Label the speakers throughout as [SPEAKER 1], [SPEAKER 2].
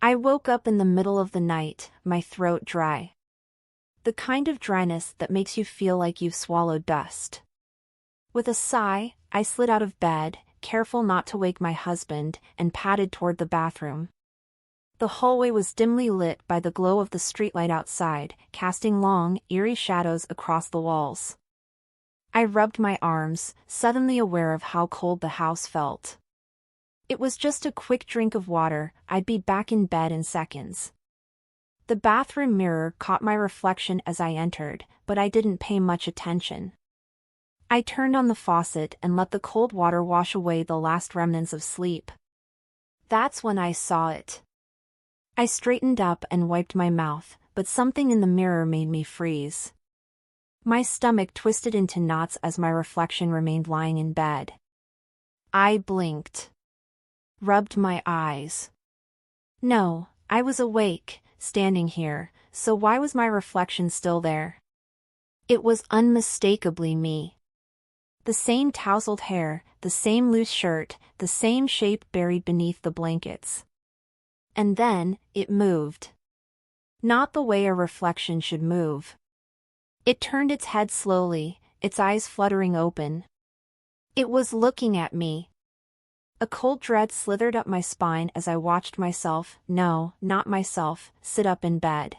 [SPEAKER 1] I woke up in the middle of the night, my throat dry. The kind of dryness that makes you feel like you've swallowed dust. With a sigh, I slid out of bed, careful not to wake my husband, and padded toward the bathroom. The hallway was dimly lit by the glow of the streetlight outside, casting long, eerie shadows across the walls. I rubbed my arms, suddenly aware of how cold the house felt. It was just a quick drink of water, I'd be back in bed in seconds. The bathroom mirror caught my reflection as I entered, but I didn't pay much attention. I turned on the faucet and let the cold water wash away the last remnants of sleep. That's when I saw it. I straightened up and wiped my mouth, but something in the mirror made me freeze. My stomach twisted into knots as my reflection remained lying in bed. I blinked. Rubbed my eyes. No, I was awake, standing here, so why was my reflection still there? It was unmistakably me. The same tousled hair, the same loose shirt, the same shape buried beneath the blankets. And then, it moved. Not the way a reflection should move. It turned its head slowly, its eyes fluttering open. It was looking at me. A cold dread slithered up my spine as I watched myself, no, not myself, sit up in bed.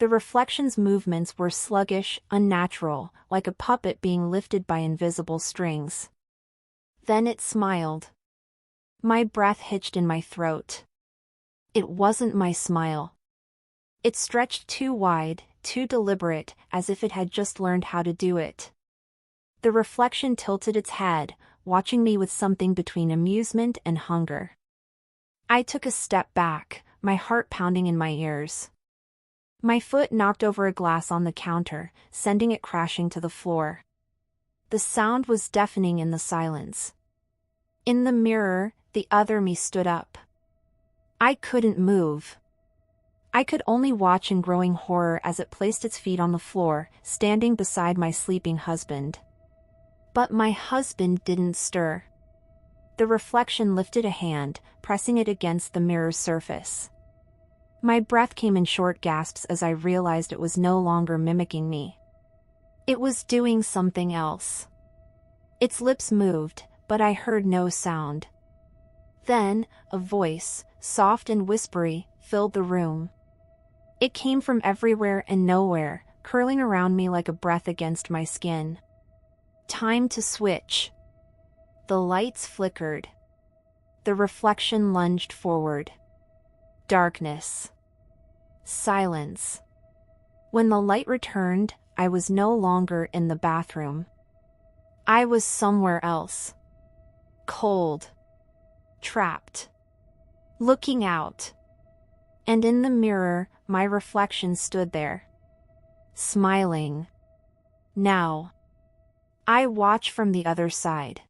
[SPEAKER 1] The reflection's movements were sluggish, unnatural, like a puppet being lifted by invisible strings. Then it smiled. My breath hitched in my throat. It wasn't my smile. It stretched too wide, too deliberate, as if it had just learned how to do it. The reflection tilted its head, watching me with something between amusement and hunger. I took a step back, my heart pounding in my ears. My foot knocked over a glass on the counter, sending it crashing to the floor. The sound was deafening in the silence. In the mirror, the other me stood up. I couldn't move. I could only watch in growing horror as it placed its feet on the floor, standing beside my sleeping husband. But my husband didn't stir. The reflection lifted a hand, pressing it against the mirror's surface. My breath came in short gasps as I realized it was no longer mimicking me. It was doing something else. Its lips moved, but I heard no sound. Then, a voice, soft and whispery, filled the room. It came from everywhere and nowhere, curling around me like a breath against my skin. Time to switch. The lights flickered. The reflection lunged forward. Darkness. Silence. When the light returned, I was no longer in the bathroom. I was somewhere else. Cold. Trapped. Looking out. And in the mirror, my reflection stood there. Smiling. Now. I watch from the other side.